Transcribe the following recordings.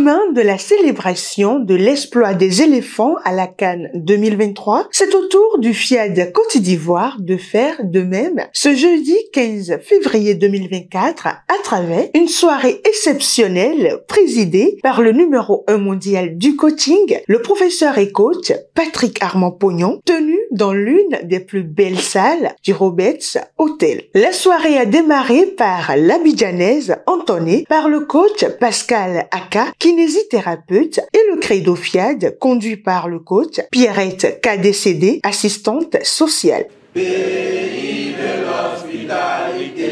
lendemain de la célébration de l'exploit des éléphants à la CAN 2023, c'est au tour du FIAD Côte d'Ivoire de faire de même ce jeudi 15 février 2024 à travers une soirée exceptionnelle présidée par le numéro 1 mondial du coaching, le professeur et coach Patrick Armand Pognon, tenue dans l'une des plus belles salles du Roberts Hotel. La soirée a démarré par l'Abidjanaise entonnée par le coach Pascal Aka, kinésithérapeute, et le credo FIAD conduit par le coach Pierrette KDCD, assistante sociale. Pays de l'hospitalité,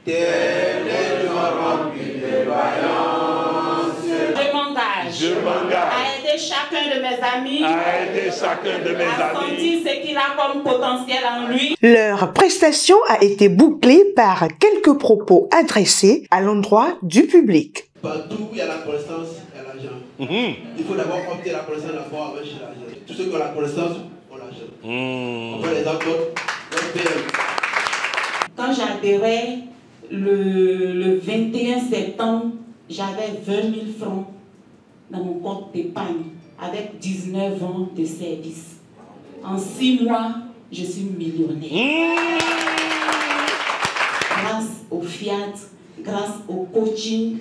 tel est le rempli de voyance. Je m'engage à aider chacun de mes amis, à sentir ce qu'il a comme potentiel en lui. Leur prestation a été bouclée par quelques propos adressés à l'endroit du public. Partout où il y a la connaissance, il y a l'argent. Il faut d'abord obtenir la connaissance d'abord avant chez l'argent. Tous ceux qui ont la connaissance ont l'argent. On fait les autres, Quand j'adhérais le 21 septembre, j'avais 20 000 francs dans mon compte d'épargne avec 19 ans de service. En 6 mois, je suis millionnaire. Grâce au FIAD, grâce au coaching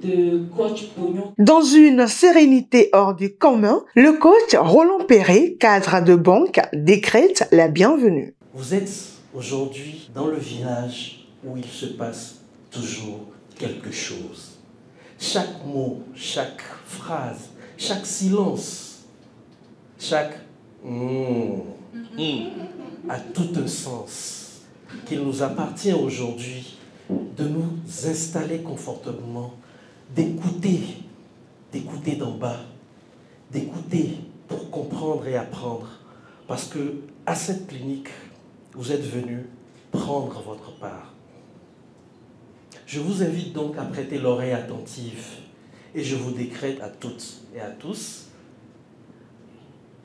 de coach Pognon. Dans une sérénité hors du commun, le coach Roland Perret, cadre de banque, décrète la bienvenue. Vous êtes aujourd'hui dans le village où il se passe toujours quelque chose. Chaque mot, chaque phrase, chaque silence, chaque a tout un sens qu'il nous appartient aujourd'hui de nous installer confortablement, d'écouter d'en bas, d'écouter pour comprendre et apprendre. Parce que à cette clinique, vous êtes venus prendre votre part. Je vous invite donc à prêter l'oreille attentive et je vous décrète à toutes et à tous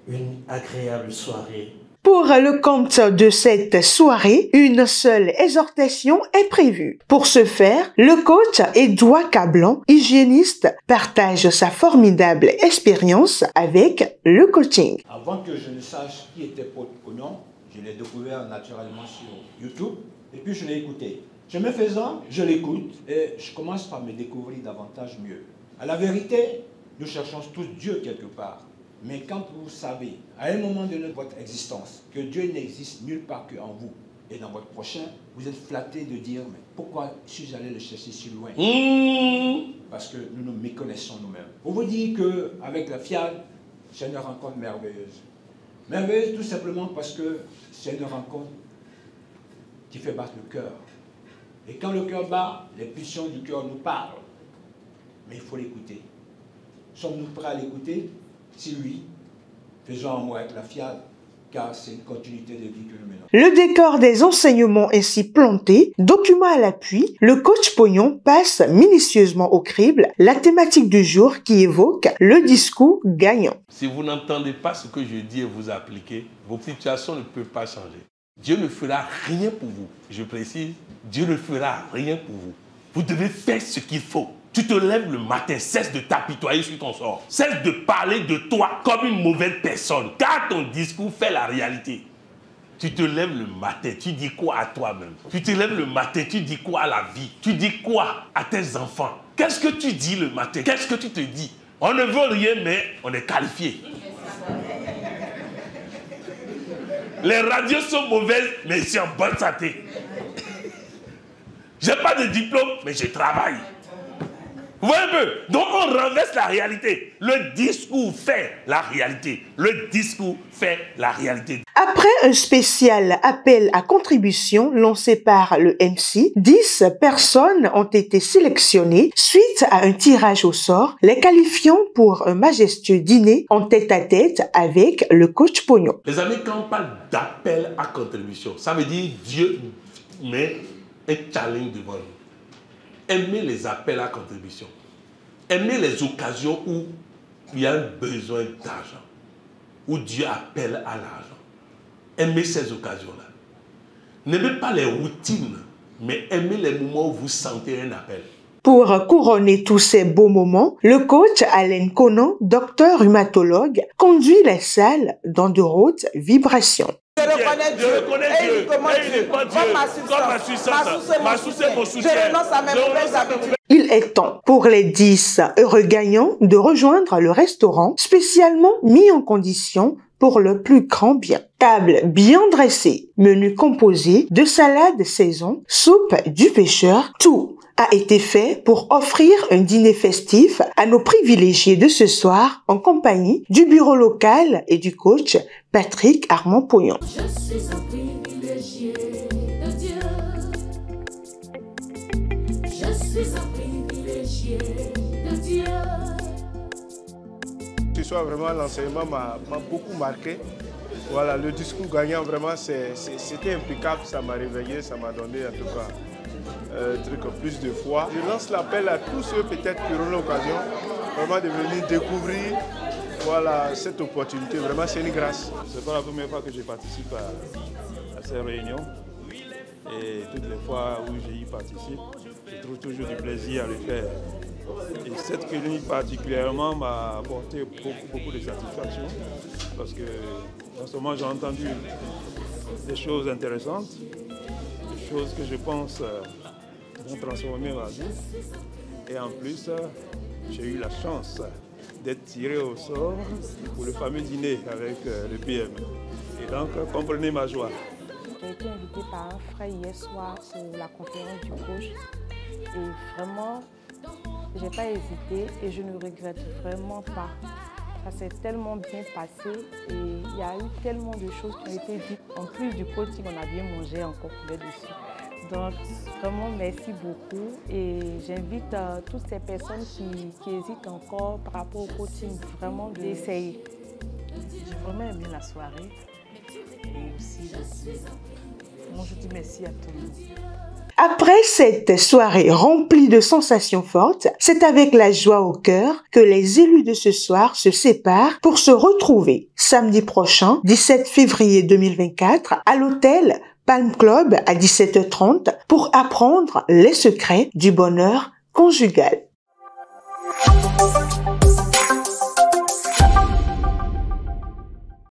une agréable soirée. Pour le compte de cette soirée, une seule exhortation est prévue. Pour ce faire, le coach Edouard Cablan, hygiéniste, partage sa formidable expérience avec le coaching. Avant que je ne sache qui était Paul Pognon, je l'ai découvert naturellement sur YouTube et puis je l'ai écouté. Chemin faisant, je l'écoute et je commence par me découvrir davantage mieux. À la vérité, nous cherchons tous Dieu quelque part. Mais quand vous savez, à un moment donné de votre existence, que Dieu n'existe nulle part qu'en vous et dans votre prochain, vous êtes flatté de dire, mais pourquoi suis-je allé le chercher si loin? Parce que nous nous méconnaissons nous-mêmes. Pour vous dire qu'avec la FIAD, c'est une rencontre merveilleuse. Merveilleuse tout simplement parce que c'est une rencontre qui fait battre le cœur. Et quand le cœur bat, les pulsions du cœur nous parlent. Mais il faut l'écouter. Sommes-nous prêts à l'écouter? Si oui, faisons en moi avec la FIAD, car c'est une continuité de vie que nous menons. Le décor des enseignements ainsi plantés, document à l'appui, le coach Pognon passe minutieusement au crible la thématique du jour qui évoque le discours gagnant. Si vous n'entendez pas ce que je dis et vous appliquez, vos situations ne peuvent pas changer. Dieu ne fera rien pour vous. Je précise, Dieu ne fera rien pour vous. Vous devez faire ce qu'il faut. Tu te lèves le matin, cesse de t'apitoyer sur ton sort. Cesse de parler de toi comme une mauvaise personne, car ton discours fait la réalité. Tu te lèves le matin, tu dis quoi à toi-même? Tu te lèves le matin, tu dis quoi à la vie? Tu dis quoi à tes enfants? Qu'est-ce que tu dis le matin? Qu'est-ce que tu te dis? On ne veut rien, mais on est qualifié. Les radios sont mauvaises, mais je suis en bonne santé. Je n'ai pas de diplôme, mais je travaille. Vous voyez un peu? Donc on renverse la réalité. Le discours fait la réalité. Le discours fait la réalité. Après un spécial appel à contribution lancé par le MC, 10 personnes ont été sélectionnées suite à un tirage au sort, les qualifiant pour un majestueux dîner en tête-à-tête avec le coach Pognon. Les amis, quand on parle d'appel à contribution, ça veut dire Dieu met un challenge devant nous. Aimez les appels à contribution. Aimez les occasions où il y a un besoin d'argent, où Dieu appelle à l'argent. Aimez ces occasions-là. N'aimez pas les routines, mais aimez les moments où vous sentez un appel. Pour couronner tous ces beaux moments, le coach Alain Conan, docteur rhumatologue, conduit les salles dans de hautes vibrations. Je reconnais Dieu. Et il commande Dieu. Comme ma puissance. Ma source est mon soutien. Je renonce à mes mauvaises habitudes. Il est temps pour les 10 heureux gagnants de rejoindre le restaurant spécialement mis en condition pour le plus grand bien. Table bien dressée, menu composé de salade saison, soupe du pêcheur, tout a été fait pour offrir un dîner festif à nos privilégiés de ce soir en compagnie du bureau local et du coach Patrick Armand-Poyon. Je suis un privilégié de Dieu. Je suis un privilégié de Dieu. Ce soir, vraiment, l'enseignement m'a beaucoup marqué. Voilà, le discours gagnant, vraiment, c'était impeccable. Ça m'a réveillé, ça m'a donné en tout cas plus de foi. Je lance l'appel à tous ceux peut-être qui auront l'occasion vraiment de venir découvrir voilà, cette opportunité. Vraiment, c'est une grâce. Ce n'est pas la première fois que je participe à ces réunions. Et toutes les fois où j'y participe, je trouve toujours du plaisir à le faire. Et cette réunion particulièrement m'a apporté beaucoup de satisfaction parce que en ce moment j'ai entendu des choses intéressantes, des choses que je pense vont transformer ma vie. Et en plus, j'ai eu la chance d'être tiré au sort pour le fameux dîner avec le PM. Et donc, comprenez ma joie. J'ai été invitée par un frère hier soir pour la conférence du coach. Et vraiment, je n'ai pas hésité et je ne regrette vraiment pas. Ça s'est tellement bien passé et il y a eu tellement de choses qui ont été dites. En plus du coaching, on a bien mangé encore dessus. Donc, vraiment, merci beaucoup. Et j'invite toutes ces personnes qui hésitent encore par rapport au coaching, vraiment d'essayer. J'ai vraiment aimé la soirée. Et aussi, je dis merci à tout le monde. Après cette soirée remplie de sensations fortes, c'est avec la joie au cœur que les élus de ce soir se séparent pour se retrouver samedi prochain, 17 février 2024, à l'hôtel Palm Club à 17h30 pour apprendre les secrets du bonheur conjugal.